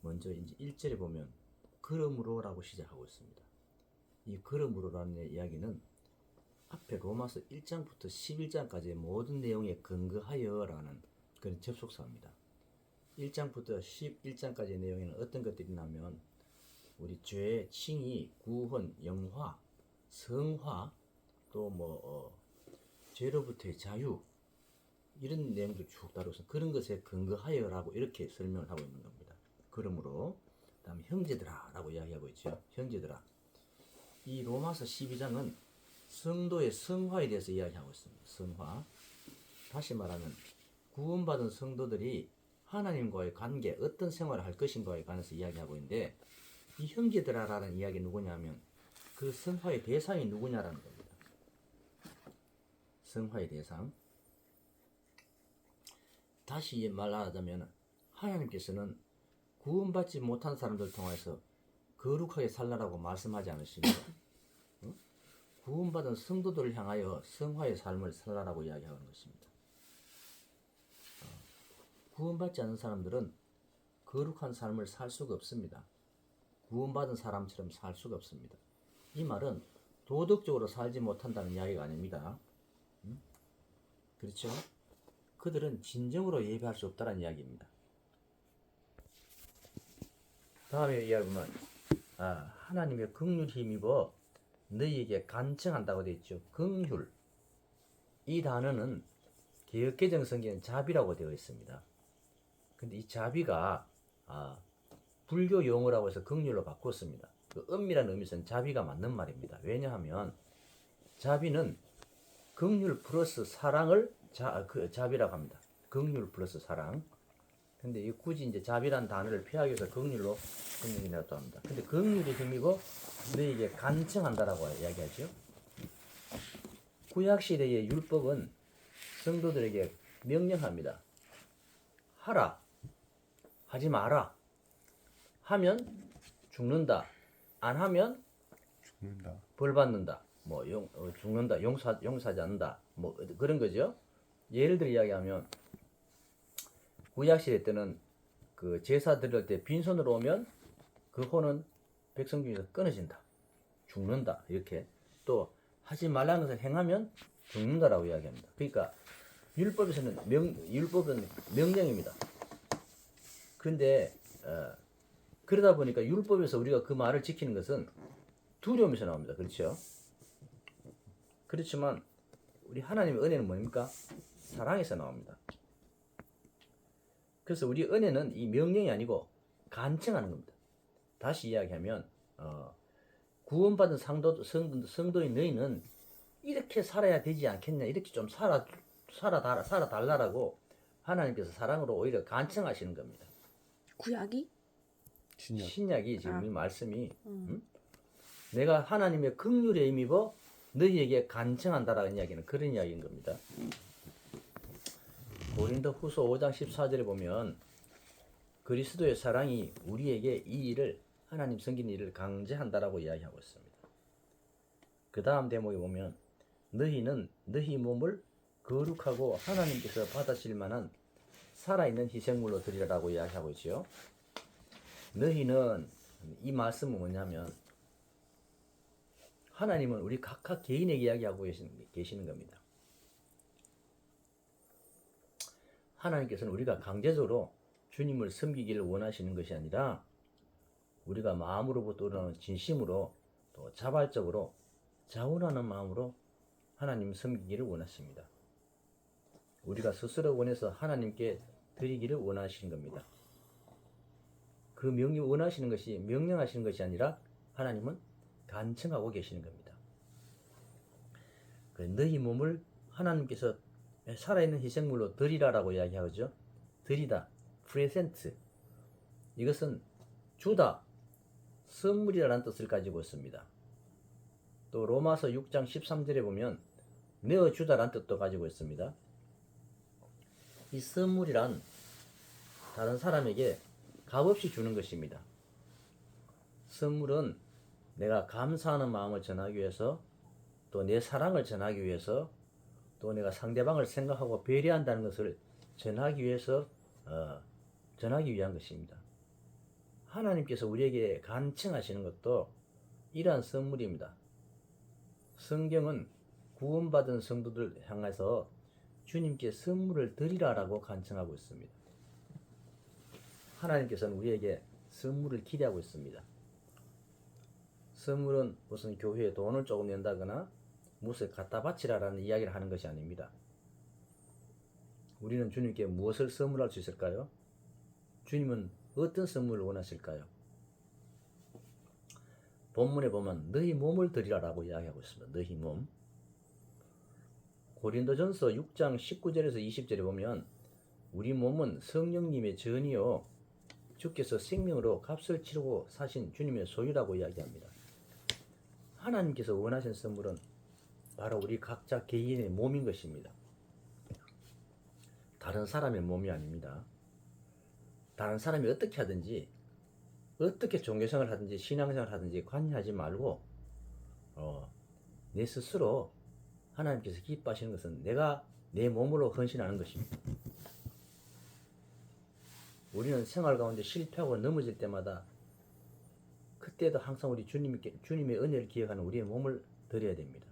먼저 이제 1절에 보면 그러므로라고 시작하고 있습니다. 이 그러므로라는 이야기는 앞에 로마서 1장부터 11장까지의 모든 내용에 근거하여라는 그런 접속사입니다. 1장부터 11장까지의 내용에는 어떤 것들이 있냐면 우리 죄, 칭의, 구원, 영화, 성화, 또 죄로부터의 자유 이런 내용도 쭉 다루어서 그런 것에 근거하여라고 이렇게 설명을 하고 있는 겁니다. 그러므로 다음에 형제들아 라고 이야기하고 있죠. 형제들아. 이 로마서 12장은 성도의 성화에 대해서 이야기하고 있습니다. 성화. 다시 말하면 구원받은 성도들이 하나님과의 관계, 어떤 생활을 할 것인가에 관해서 이야기하고 있는데 이 형제들아라는 이야기 누구냐면 그 성화의 대상이 누구냐라는 겁니다. 성화의 대상. 다시 말하자면 하나님께서는 구원받지 못한 사람들 통해서 거룩하게 살라라고 말씀하지 않으십니다. 구원받은 성도들을 향하여 성화의 삶을 살라라고 이야기하는 것입니다. 구원받지 않은 사람들은 거룩한 삶을 살 수가 없습니다. 구원받은 사람처럼 살 수가 없습니다. 이 말은 도덕적으로 살지 못한다는 이야기가 아닙니다. 그렇죠? 그들은 진정으로 예배할 수 없다는 이야기입니다. 다음에 이야기 보면 하나님의 긍휼 힘입어 너희에게 간청한다고 되어 있죠. 긍휼. 이 단어는 개역개정 성경은 자비라고 되어 있습니다. 근데 이 자비가 불교 용어라고 해서 긍휼로 바꿨습니다. 그 엄밀한 의미에서는 자비가 맞는 말입니다. 왜냐하면 자비는 긍휼 플러스 사랑을 자비라고 합니다. 긍휼 플러스 사랑. 근데 굳이 이제 자비란 단어를 피하기 위해서 긍휼로 긍휼이라고 합니다. 근데 긍휼이 힘이고 너희에게 간청한다라고 이야기하죠. 구약 시대의 율법은 성도들에게 명령합니다. 하라, 하지 마라. 하면 죽는다. 안 하면 죽는다. 벌 받는다. 죽는다. 용서하지 않는다. 그런 거죠. 예를 들어 이야기하면 구약 시대 때는 그 제사 드릴 때 빈손으로 오면 그 혼은 백성 중에서 끊어진다. 죽는다. 이렇게. 또 하지 말라는 것을 행하면 죽는다라고 이야기합니다. 그러니까 율법은 명령입니다. 그런데 그러다 보니까 율법에서 우리가 그 말을 지키는 것은 두려움에서 나옵니다. 그렇죠? 그렇지만 우리 하나님의 은혜는 뭡니까? 사랑에서 나옵니다. 그래서 우리 은혜는 이 명령이 아니고 간청하는 겁니다. 다시 이야기하면 구원받은 성도인 너희는 이렇게 살아야 되지 않겠냐, 이렇게 좀 살아달라라고 하나님께서 사랑으로 오히려 간청하시는 겁니다. 구약이? 신약이 지금 이 말씀이 내가 하나님의 긍휼에 힘입어 너희에게 간청한다라는 이야기는 그런 이야기인 겁니다. 고린도 후서 5장 14절에 보면 그리스도의 사랑이 우리에게 이 일을 하나님 섬기는 일을 강제한다라고 이야기하고 있습니다. 그 다음 대목에 보면 너희는 너희 몸을 거룩하고 하나님께서 받으실 만한 살아있는 희생물로 드리라고 이야기하고 있죠. 너희는 이 말씀은 뭐냐면 하나님은 우리 각각 개인에게 이야기하고 계시는 겁니다. 하나님께서는 우리가 강제적으로 주님을 섬기기를 원하시는 것이 아니라 우리가 마음으로부터 우러나오는 진심으로 또 자발적으로 자원하는 마음으로 하나님 섬기기를 원하십니다. 우리가 스스로 원해서 하나님께 드리기를 원하시는 겁니다. 그 원하시는 것이 명령하시는 것이 아니라 하나님은 간청하고 계시는 겁니다. 너희 몸을 하나님께서 살아있는 희생물로 드리라라고 이야기하죠. 드리다, 프레젠트. 이것은 주다, 선물이라는 뜻을 가지고 있습니다. 또 로마서 6장 13절에 보면 내어주다라는 뜻도 가지고 있습니다. 이 선물이란 다른 사람에게 값없이 주는 것입니다. 선물은 내가 감사하는 마음을 전하기 위해서, 또 내 사랑을 전하기 위해서, 또 내가 상대방을 생각하고 배려한다는 것을 전하기 위해서 전하기 위한 것입니다. 하나님께서 우리에게 간청하시는 것도 이러한 선물입니다. 성경은 구원받은 성도들 향해서 주님께 선물을 드리라라고 간청하고 있습니다. 하나님께서는 우리에게 선물을 기대하고 있습니다. 선물은 무슨 교회에 돈을 조금 낸다거나 무엇을 갖다 바치라라는 이야기를 하는 것이 아닙니다. 우리는 주님께 무엇을 선물할 수 있을까요? 주님은 어떤 선물을 원하실까요? 본문에 보면 너희 몸을 드리라라고 이야기하고 있습니다. 너희 몸. 고린도전서 6장 19절에서 20절에 보면 우리 몸은 성령님의 전이요 주께서 생명으로 값을 치르고 사신 주님의 소유라고 이야기합니다. 하나님께서 원하신 선물은 바로 우리 각자 개인의 몸인 것입니다. 다른 사람의 몸이 아닙니다. 다른 사람이 어떻게 하든지 어떻게 종교생활을 하든지 신앙생활을 하든지 관여하지 말고 내 스스로 하나님께서 기뻐하시는 것은 내가 내 몸으로 헌신하는 것입니다. 우리는 생활 가운데 실패하고 넘어질 때마다 그때도 항상 우리 주님의 은혜를 기억하는 우리의 몸을 드려야 됩니다.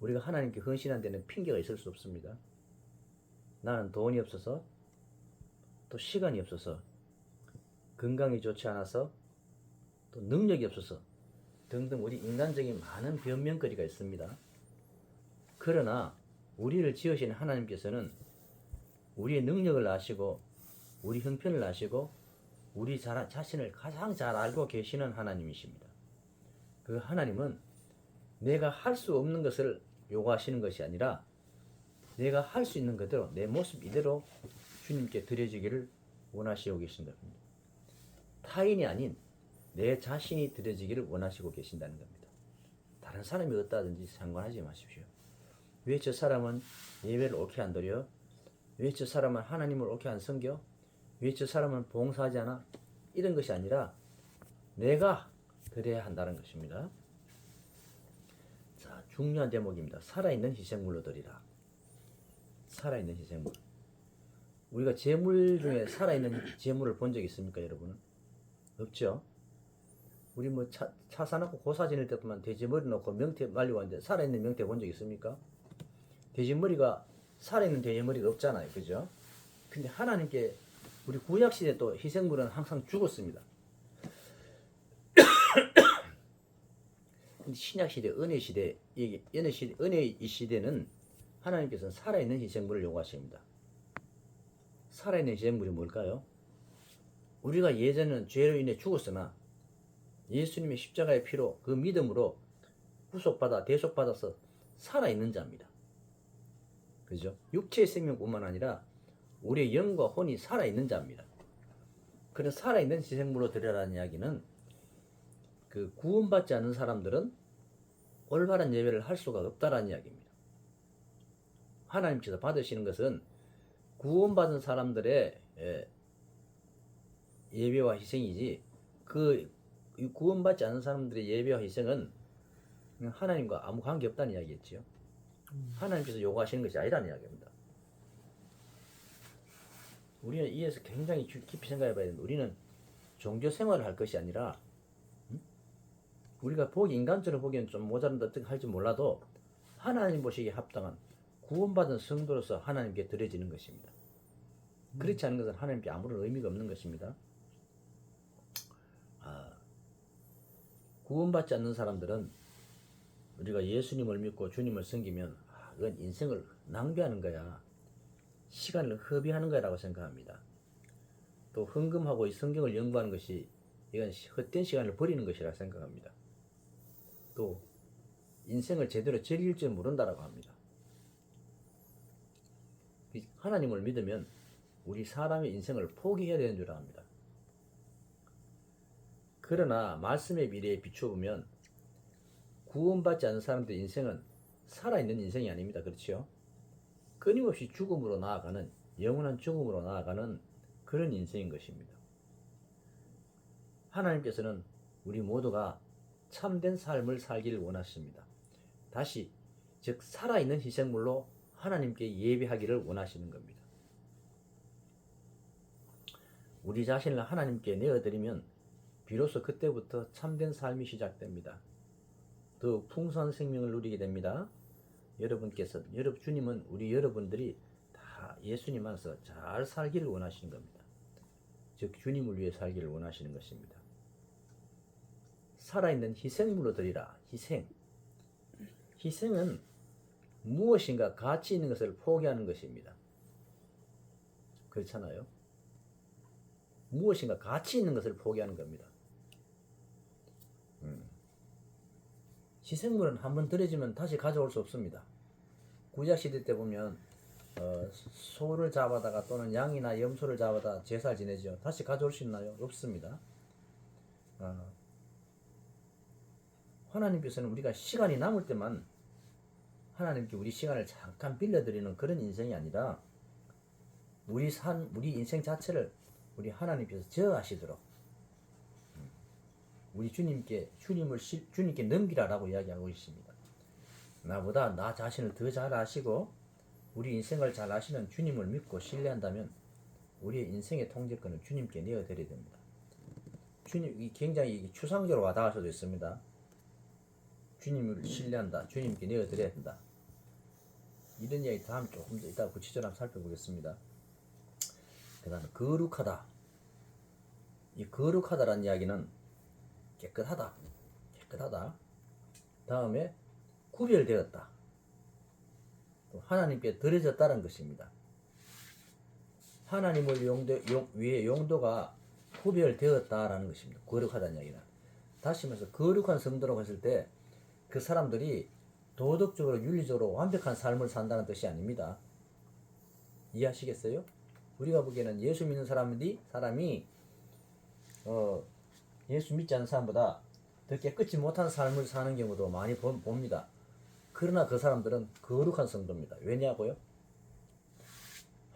우리가 하나님께 헌신한 데는 핑계가 있을 수 없습니다. 나는 돈이 없어서 또 시간이 없어서 건강이 좋지 않아서 또 능력이 없어서 등등 우리 인간적인 많은 변명거리가 있습니다. 그러나 우리를 지으신 하나님께서는 우리의 능력을 아시고 우리 형편을 아시고 우리 자신을 가장 잘 알고 계시는 하나님이십니다. 그 하나님은 내가 할 수 없는 것을 요구하시는 것이 아니라 내가 할 수 있는 그대로 내 모습 이대로 주님께 드려지기를 원하시고 계신다. 타인이 아닌 내 자신이 드려지기를 원하시고 계신다는 겁니다. 다른 사람이 어떠하든지 상관하지 마십시오. 왜 저 사람은 예배를 옳게 안 드려? 왜 저 사람은 하나님을 옳게 안 섬겨? 왜 저 사람은 봉사하지 않아? 이런 것이 아니라 내가 드려야 한다는 것입니다. 자, 중요한 대목입니다. 살아있는 희생물로 드리라. 살아있는 희생물. 우리가 제물 중에 살아있는 제물을 본 적 있습니까, 여러분은? 없죠? 우리 뭐 차 사놓고 고사 지낼 때만 돼지머리 넣고 명태 말리고 하는데 살아있는 명태 본 적 있습니까? 돼지머리가 살아있는 돼지머리가 없잖아요, 그죠? 근데 하나님께 우리 구약시대 또 희생물은 항상 죽었습니다. 근데 신약시대, 은혜시대, 은혜의 시대는 하나님께서는 살아있는 희생물을 요구하십니다. 살아있는 희생물이 뭘까요? 우리가 예전에는 죄로 인해 죽었으나 예수님의 십자가의 피로 그 믿음으로 구속받아 대속받아서 살아있는 자입니다. 그죠? 육체의 생명뿐만 아니라 우리의 영과 혼이 살아있는 자입니다. 그래서 살아있는 희생물로 드려라는 이야기는 그 구원받지 않는 사람들은 올바른 예배를 할 수가 없다라는 이야기입니다. 하나님께서 받으시는 것은 구원받은 사람들의 예배와 희생이지 그 구원받지 않은 사람들의 예배와 희생은 하나님과 아무 관계 없다는 이야기겠지요. 하나님께서 요구하시는 것이 아니라는 이야기입니다. 우리는 이에서 굉장히 깊이 생각해 봐야 됩니다. 우리는 종교 생활을 할 것이 아니라 우리가 인간적으로 보기엔 좀 모자란다 어떻게 할지 몰라도 하나님 보시기에 합당한 구원받은 성도로서 하나님께 드려지는 것입니다. 그렇지 않은 것은 하나님께 아무런 의미가 없는 것입니다. 구원받지 않는 사람들은 우리가 예수님을 믿고 주님을 섬기면 그건 인생을 낭비하는 거야. 시간을 허비하는 거라고 생각합니다. 또 헌금하고 이 성경을 연구하는 것이 이건 헛된 시간을 버리는 것이라 생각합니다. 또 인생을 제대로 즐길 줄 모른다라고 합니다. 하나님을 믿으면 우리 사람의 인생을 포기해야 되는 줄 압니다. 그러나 말씀의 미래에 비춰보면 구원받지 않은 사람들의 인생은 살아있는 인생이 아닙니다. 그렇죠? 끊임없이 죽음으로 나아가는 영원한 죽음으로 나아가는 그런 인생인 것입니다. 하나님께서는 우리 모두가 참된 삶을 살기를 원하십니다. 다시 즉 살아있는 희생물로 하나님께 예배하기를 원하시는 겁니다. 우리 자신을 하나님께 내어드리면 비로소 그때부터 참된 삶이 시작됩니다. 더욱 풍성한 생명을 누리게 됩니다. 주님은 우리 여러분들이 다 예수님 안에서 잘 살기를 원하시는 겁니다. 즉 주님을 위해 살기를 원하시는 것입니다. 살아있는 희생물로 드리라. 희생은 무엇인가 가치 있는 것을 포기하는 것입니다. 그렇잖아요. 무엇인가 가치 있는 것을 포기하는 겁니다. 희생물은 한번 들여지면 다시 가져올 수 없습니다. 구약시대 때 보면 소를 잡아다가 또는 양이나 염소를 잡아다 제사를 지내죠. 다시 가져올 수 있나요? 없습니다. 하나님께서는 우리가 시간이 남을 때만 하나님께 우리 시간을 잠깐 빌려드리는 그런 인생이 아니라 우리 인생 자체를 우리 하나님께서 저하시도록 우리 주님께 넘기라라고 이야기하고 있습니다. 나보다 나 자신을 더 잘 아시고 우리 인생을 잘 아시는 주님을 믿고 신뢰한다면 우리의 인생의 통제권을 주님께 내어드려야 됩니다. 주님, 굉장히 추상적으로 와닿을 수도 있습니다. 주님을 신뢰한다. 주님께 내어드려야 된다. 이런 이야기 다음 조금 더 이따 구체적으로 한번 살펴보겠습니다. 그 다음에 거룩하다. 이 거룩하다라는 이야기는 깨끗하다. 다음에 구별되었다. 또 하나님께 드려졌다는 것입니다. 하나님을 위해 용도가 구별되었다라는 것입니다. 거룩하다는 이야기는. 다시 말해서 거룩한 성도라고 했을 때 그 사람들이 도덕적으로 윤리적으로 완벽한 삶을 산다는 뜻이 아닙니다. 이해하시겠어요? 우리가 보기에는 예수 믿는 사람이 예수 믿지 않는 사람보다 더 깨끗이 못한 삶을 사는 경우도 많이 봅니다. 그러나 그 사람들은 거룩한 성도입니다. 왜냐고요?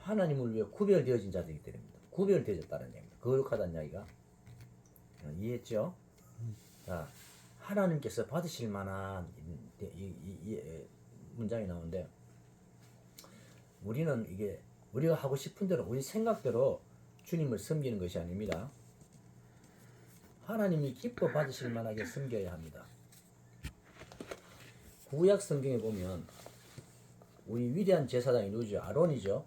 하나님을 위해 구별되어진 자들이기 때문입니다. 구별되어졌다는 얘기입니다. 거룩하다는 이야기가. 이해했죠? 자, 하나님께서 받으실 만한 문장이 나오는데 우리는 우리가 하고 싶은 대로 우리 생각대로 주님을 섬기는 것이 아닙니다. 하나님이 기뻐 받으실 만하게 섬겨야 합니다. 구약 성경에 보면 우리 위대한 제사장이 누구죠? 아론이죠.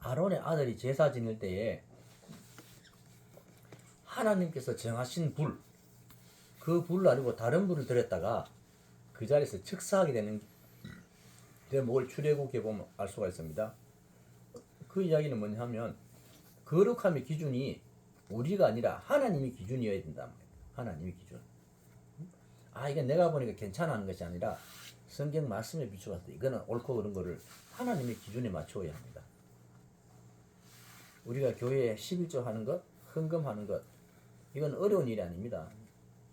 아론의 아들이 제사 지낼 때에 하나님께서 정하신 그 불을 아니고 다른 불을 들였다가 그 자리에서 즉사하게 되는 대목을 출애굽기에 보면 알 수가 있습니다. 그 이야기는 뭐냐 하면 거룩함의 기준이 우리가 아니라 하나님의 기준이어야 된다. 하나님의 기준. 이건 내가 보니까 괜찮아하는 것이 아니라 성경 말씀에 비추었을 때 이거는 옳고 그런 거를 하나님의 기준에 맞춰야 합니다. 우리가 교회에 11조 하는 것, 헌금하는 것, 이건 어려운 일이 아닙니다.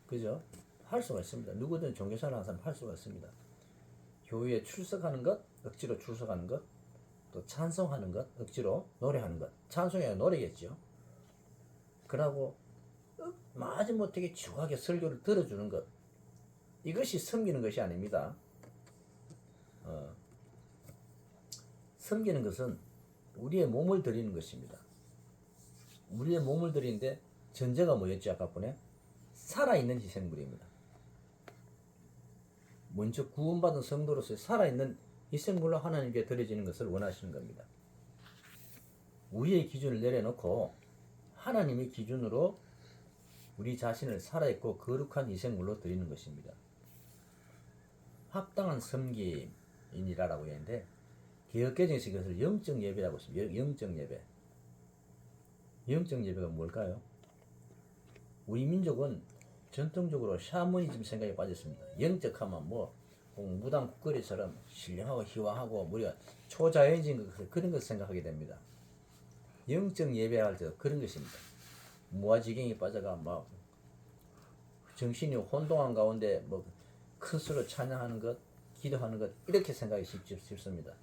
그죠? 할 수가 있습니다. 누구든 종교생활 하는 사람 할 수가 있습니다. 교회에 출석하는 것, 억지로 출석하는 것, 또 찬송하는 것, 억지로 노래하는 것. 찬송이 아니라 노래겠죠. 그러고 마지못하게 지루하게 설교를 들어주는 것. 이것이 섬기는 것이 아닙니다. 섬기는 것은 우리의 몸을 드리는 것입니다. 우리의 몸을 드리는데 전제가 뭐였죠? 아까 보네. 살아있는 희생물입니다. 먼저 구원받은 성도로서의 살아있는 희생물로 하나님께 드려지는 것을 원하시는 겁니다. 우리의 기준을 내려놓고 하나님의 기준으로 우리 자신을 살아있고 거룩한 희생물로 드리는 것입니다. 합당한 섬김이라고 했는데 개역개정에서 이것을 영적 예배라고 했습니다. 영적 예배. 영적 예배가 뭘까요? 우리 민족은 전통적으로 샤머니즘 생각에 빠졌습니다. 영적하면 무당 국거리처럼 신령하고 희화하고 우리가 초자연적인 그런 것 생각하게 됩니다. 영적 예배할 때 그런 것입니다. 무아지경에 빠져가 정신이 혼동한 가운데 큰 수로 찬양하는 것, 기도하는 것 이렇게 생각이 쉽습니다.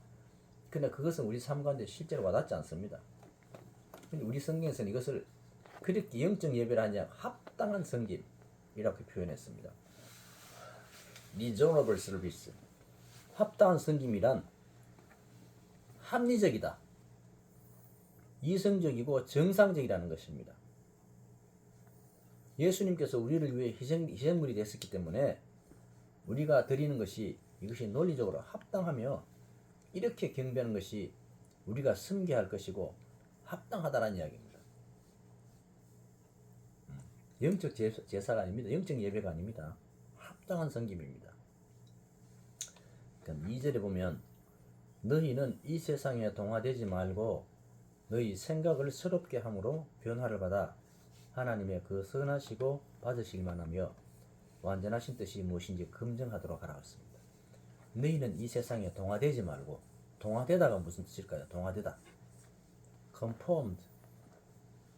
그러나 그것은 우리 삶 가운데 실제로 와닿지 않습니다. 우리 성경에서는 이것을 그렇게 영적 예배를 하냐 합당한 섬김이라고 표현했습니다. reasonable service. 합당한 섬김이란 합리적이다. 이성적이고 정상적이라는 것입니다. 예수님께서 우리를 위해 희생물이 됐었기 때문에 우리가 드리는 것이 이것이 논리적으로 합당하며 이렇게 경배하는 것이 우리가 섬겨야 할 것이고 합당하다는 이야기입니다. 영적 제사가 아닙니다. 영적 예배가 아닙니다. 합당한 섬김입니다. 그러니까 2절에 보면 너희는 이 세상에 동화되지 말고 너희 생각을 새롭게 함으로 변화를 받아 하나님의 그 선하시고 받으시기만 하며 완전하신 뜻이 무엇인지 검증하도록 하라 했습니다. 너희는 이 세상에 동화되지 말고, 동화되다가 무슨 뜻일까요? 동화되다, conformed,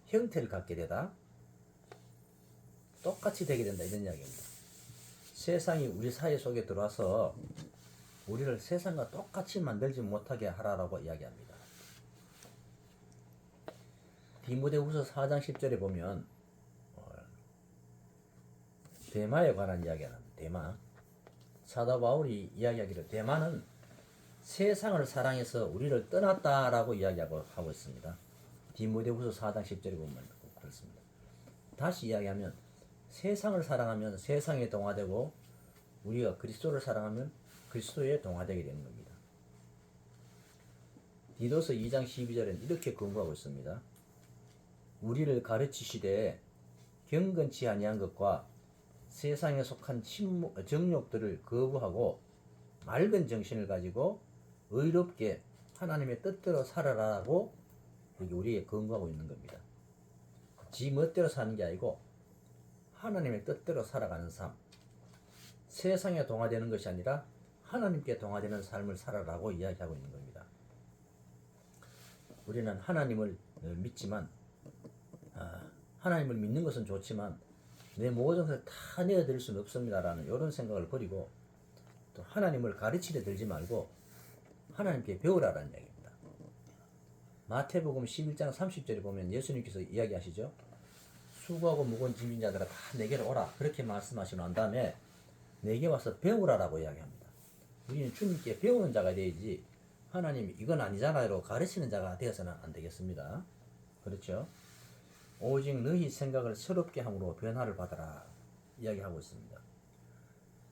형태를 갖게 되다, 똑같이 되게 된다, 이런 이야기입니다. 세상이 우리 사회 속에 들어와서 우리를 세상과 똑같이 만들지 못하게 하라라고 이야기합니다. 디모데후서 4장 10절에 보면 데마에 관한 이야기가 나옵니다. 데마. 사도 바울이 이야기하기를 데마는 세상을 사랑해서 우리를 떠났다라고 이야기하고 있습니다. 디모데후서 4장 10절에 보면 그렇습니다. 다시 이야기하면 세상을 사랑하면 세상에 동화되고 우리가 그리스도를 사랑하면 그리스도에 동화되게 되는 겁니다. 디도서 2장 12절에는 이렇게 권고하고 있습니다. 우리를 가르치시되 경건치 아니한 것과 세상에 속한 정욕들을 거부하고 맑은 정신을 가지고 의롭게 하나님의 뜻대로 살아라라고 여기 우리에게 권고하고 있는 겁니다. 지 멋대로 사는 게 아니고 하나님의 뜻대로 살아가는 삶, 세상에 동화되는 것이 아니라 하나님께 동화되는 삶을 살아라고 이야기하고 있는 겁니다. 우리는 하나님을 믿지만 하나님을 믿는 것은 좋지만 내 모든 것을 다 내어드릴 수는 없습니다라는 이런 생각을 버리고 또 하나님을 가르치려 들지 말고 하나님께 배우라라는 이야기입니다. 마태복음 11장 30절에 보면 예수님께서 이야기하시죠. 수고하고 무거운 짐진 자들아 다 내게로 오라 그렇게 말씀하시고 난 다음에 내게 와서 배우라라고 이야기합니다. 우리는 주님께 배우는 자가 되야지 하나님이 이건 아니잖아요 가르치는 자가 되어서는 안 되겠습니다. 그렇죠? 오직 너희 생각을 새롭게 함으로 변화를 받아라 이야기하고 있습니다.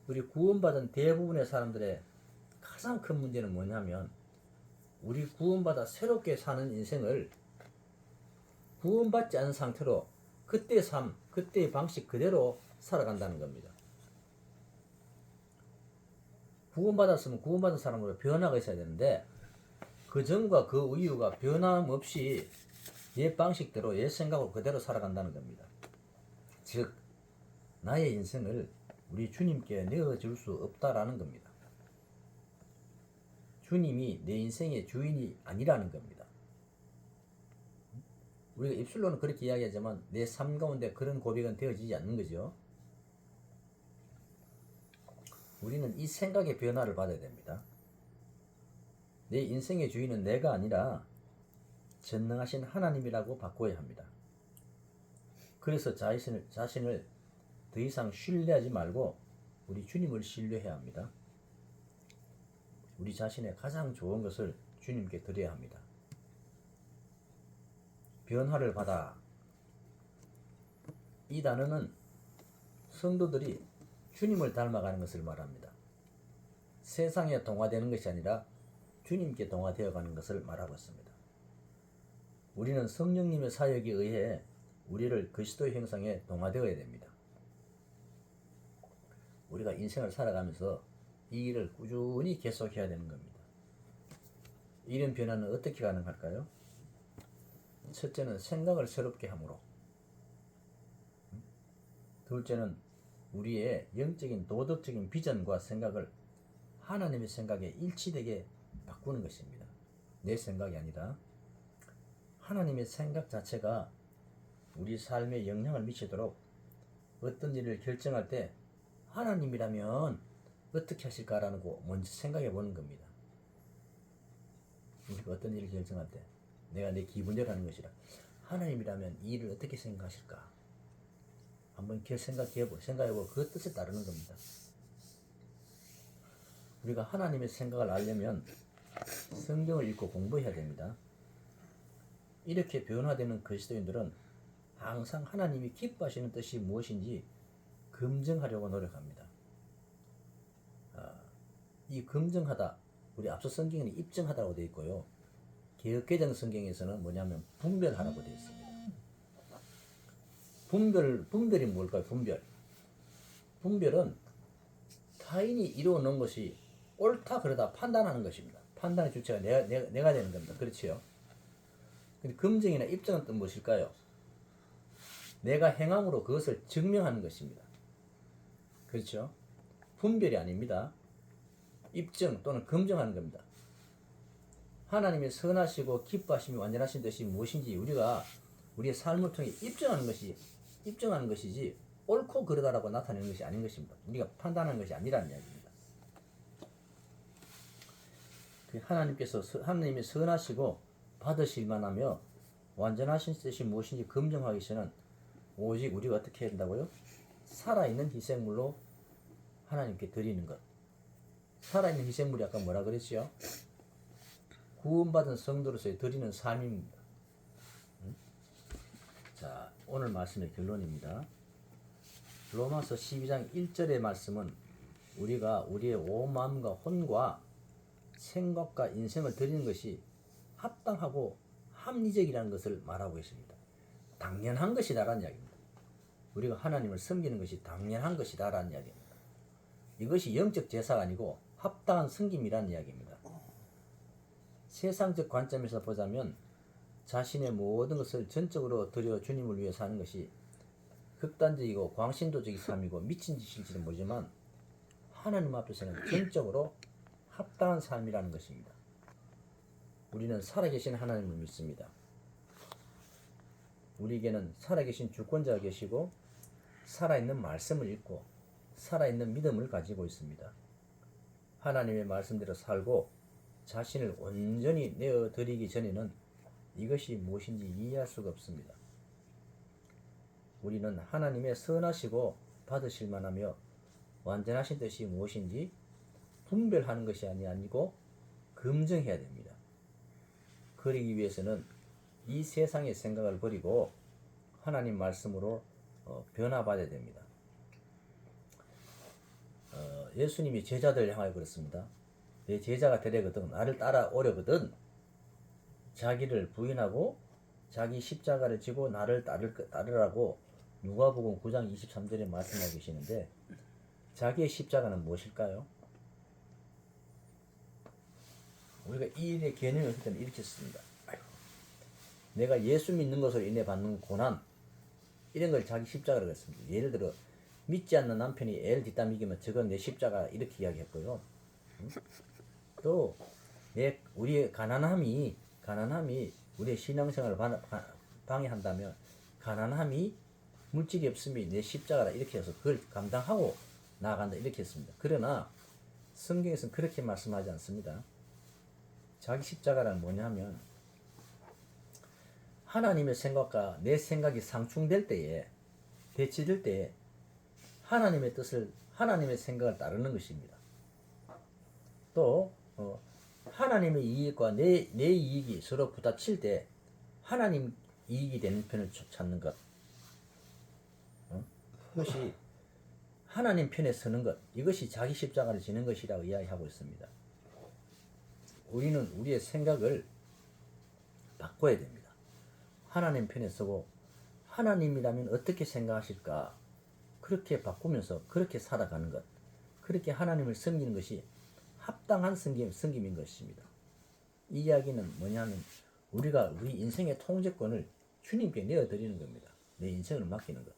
우리 구원받은 대부분의 사람들의 가장 큰 문제는 뭐냐면 우리 구원받아 새롭게 사는 인생을 구원받지 않은 상태로 그때의 삶, 그때의 방식 그대로 살아간다는 겁니다. 구원받았으면 구원받은 사람으로 변화가 있어야 되는데 그 전과 그 이유가 변함없이 옛 방식대로 옛 생각으로 그대로 살아간다는 겁니다. 즉 나의 인생을 우리 주님께 내어줄 수 없다라는 겁니다. 주님이 내 인생의 주인이 아니라는 겁니다. 우리가 입술로는 그렇게 이야기하지만 내 삶 가운데 그런 고백은 되어지지 않는 거죠. 우리는 이 생각의 변화를 받아야 됩니다. 내 인생의 주인은 내가 아니라 전능하신 하나님이라고 바꿔야 합니다. 그래서 자신을 더 이상 신뢰하지 말고 우리 주님을 신뢰해야 합니다. 우리 자신의 가장 좋은 것을 주님께 드려야 합니다. 변화를 받아. 이 단어는 성도들이 주님을 닮아가는 것을 말합니다. 세상에 동화되는 것이 아니라 주님께 동화되어 가는 것을 말하고 있습니다. 우리는 성령님의 사역에 의해 우리를 그리스도의 형상에 동화되어야 됩니다. 우리가 인생을 살아가면서 이 일을 꾸준히 계속해야 되는 겁니다. 이런 변화는 어떻게 가능할까요? 첫째는 생각을 새롭게 함으로, 둘째는 우리의 영적인 도덕적인 비전과 생각을 하나님의 생각에 일치되게 바꾸는 것입니다. 내 생각이 아니라 하나님의 생각 자체가 우리 삶에 영향을 미치도록 어떤 일을 결정할 때 하나님이라면 어떻게 하실까라는 거 먼저 생각해 보는 겁니다. 우리가 어떤 일을 결정할 때 내가 내 기분대로 하는 것이라 하나님이라면 이 일을 어떻게 생각하실까 한번 생각해보고 그 뜻에 따르는 겁니다. 우리가 하나님의 생각을 알려면 성경을 읽고 공부해야 됩니다. 이렇게 변화되는 그리스도인들은 항상 하나님이 기뻐하시는 뜻이 무엇인지 검증하려고 노력합니다. 이 검증하다, 우리 앞서 성경에는 입증하다고 되어 있고요. 개역개정 성경에서는 뭐냐면 분별하라고 되어 있습니다. 분별이 뭘까요? 분별은 타인이 이루어 놓은 것이 옳다 그러다 판단하는 것입니다. 판단의 주체가 내가 되는 겁니다. 그렇지요? 근데 검증이나 입증은 또 무엇일까요? 내가 행함으로 그것을 증명하는 것입니다. 그렇죠? 분별이 아닙니다. 입증 또는 검증하는 겁니다. 하나님의 선하시고 기뻐하심이 완전하신 뜻이 무엇인지 우리가 우리의 삶을 통해 입증하는 것이지 옳고 그르다라고 나타내는 것이 아닌 것입니다. 우리가 판단하는 것이 아니라는 이야기입니다. 하나님의 선하시고 받으실 만하며 완전하신 뜻이 무엇인지 검증하기 위해서는 오직 우리가 어떻게 해야 된다고요? 살아있는 희생물로 하나님께 드리는 것. 살아있는 희생물이 아까 뭐라 그랬죠? 구원받은 성도로서의 드리는 삶입니다. 자, 오늘 말씀의 결론입니다. 로마서 12장 1절의 말씀은 우리가 우리의 온 마음과 혼과 생각과 인생을 드리는 것이 합당하고 합리적이라는 것을 말하고 있습니다. 당연한 것이다라는 이야기입니다. 우리가 하나님을 섬기는 것이 당연한 것이다라는 이야기입니다. 이것이 영적 제사가 아니고 합당한 섬김이라는 이야기입니다. 세상적 관점에서 보자면 자신의 모든 것을 전적으로 드려 주님을 위해 사는 것이 극단적이고 광신도적인 삶이고 미친 짓일지는 모르지만 하나님 앞에서는 전적으로 합당한 삶이라는 것입니다. 우리는 살아계신 하나님을 믿습니다. 우리에게는 살아계신 주권자가 계시고 살아있는 말씀을 읽고 살아있는 믿음을 가지고 있습니다. 하나님의 말씀대로 살고 자신을 온전히 내어드리기 전에는 이것이 무엇인지 이해할 수가 없습니다. 우리는 하나님의 선하시고 받으실 만하며 완전하신 뜻이 무엇인지 분별하는 것이 아니고 검증해야 됩니다. 그러기 위해서는 이 세상의 생각을 버리고 하나님 말씀으로 변화받아야 됩니다. 예수님이 제자들을 향하여 그랬습니다. 내 제자가 되려거든 나를 따라오려거든 자기를 부인하고 자기 십자가를 지고 나를 따르라고 누가복음 9장 23절에 말씀하고 계시는데 자기의 십자가는 무엇일까요? 우리가 이 일의 개념을 할 때는 이렇게 씁니다. 내가 예수 믿는 것으로 인해 받는 고난 이런 걸 자기 십자가라고 했습니다. 예를 들어 믿지 않는 남편이 애를 뒷담 이기면 저건 내 십자가 이렇게 이야기했고요. 또 우리의 가난함이 우리의 신앙생활을 방해한다면 가난함이 물질이 없음이 내 십자가라 이렇게 해서 그걸 감당하고 나아간다 이렇게 했습니다. 그러나 성경에서는 그렇게 말씀하지 않습니다. 자기 십자가란 뭐냐면 하나님의 생각과 내 생각이 상충될 때에 대치될 때에 하나님의 뜻을 하나님의 생각을 따르는 것입니다. 또 하나님의 이익과 내 이익이 서로 부딪힐 때 하나님 이익이 되는 편을 찾는 것. 그것이 하나님 편에 서는 것. 이것이 자기 십자가를 지는 것이라고 이야기하고 있습니다. 우리는 우리의 생각을 바꿔야 됩니다. 하나님 편에 서고 하나님이라면 어떻게 생각하실까? 그렇게 바꾸면서 그렇게 살아가는 것. 그렇게 하나님을 섬기는 것이 합당한 섬김인 것입니다. 이 이야기는 뭐냐면 우리가 우리 인생의 통제권을 주님께 내어드리는 겁니다. 내 인생을 맡기는 것.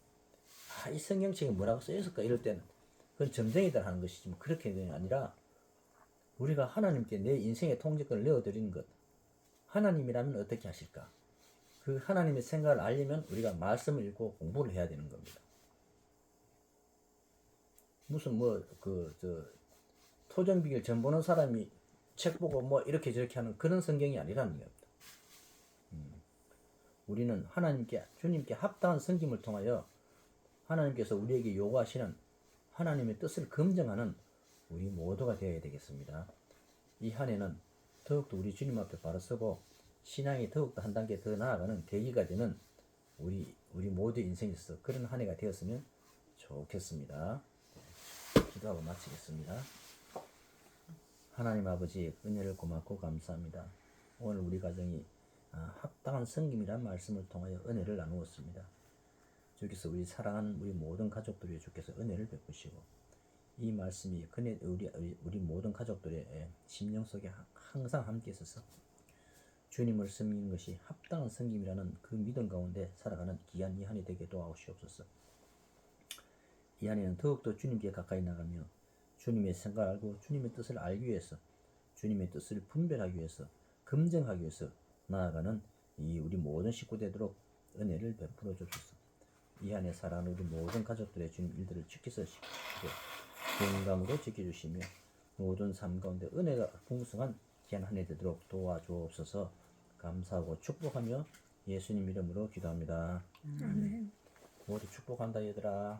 이 성경책에 뭐라고 써있을까 이럴 때는 그건 점쟁이들 하는 것이지 그렇게 되는 게 아니라 우리가 하나님께 내 인생의 통제권을 내어드리는 것. 하나님이라면 어떻게 하실까? 그 하나님의 생각을 알려면 우리가 말씀을 읽고 공부를 해야 되는 겁니다. 무슨 토정비결 전 보는 사람이 책 보고 이렇게 저렇게 하는 그런 성경이 아니라는 겁니다. 우리는 주님께 합당한 섬김을 통하여 하나님께서 우리에게 요구하시는 하나님의 뜻을 검증하는 우리 모두가 되어야 되겠습니다. 이 한 해는 더욱더 우리 주님 앞에 바로 서고 신앙이 더욱더 한 단계 더 나아가는 계기가 되는 우리 모두의 인생에서 그런 한 해가 되었으면 좋겠습니다. 기도하고 마치겠습니다. 하나님 아버지 은혜를 고맙고 감사합니다. 오늘 우리 가정이 합당한 섬김이란 말씀을 통하여 은혜를 나누었습니다. 주께서 우리 사랑하는 우리 모든 가족들에게 주께서 은혜를 베푸시고 이 말씀이 우리 모든 가족들의 심령 속에 항상 함께 있어서 주님을 섬기는 것이 합당한 섬김이라는 그 믿음 가운데 살아가는 귀한 이 한 해 되게 도와주시옵소서. 이 한해는 더욱더 주님께 가까이 나가며 주님의 생각을 알고 주님의 뜻을 알기 위해서 주님의 뜻을 분별하기 위해서 검증하기 위해서 나아가는 이 우리 모든 식구 되도록 은혜를 베풀어 주옵소서. 이 한해 살아가는 우리 모든 가족들의 주님 일들을 지켜서 시키시고 건강으로 지켜주시며 모든 삶 가운데 은혜가 풍성한 귀한 한 해 되도록 도와주옵소서. 감사하고 축복하며 예수님 이름으로 기도합니다. 아멘. 모두 축복한다 얘들아.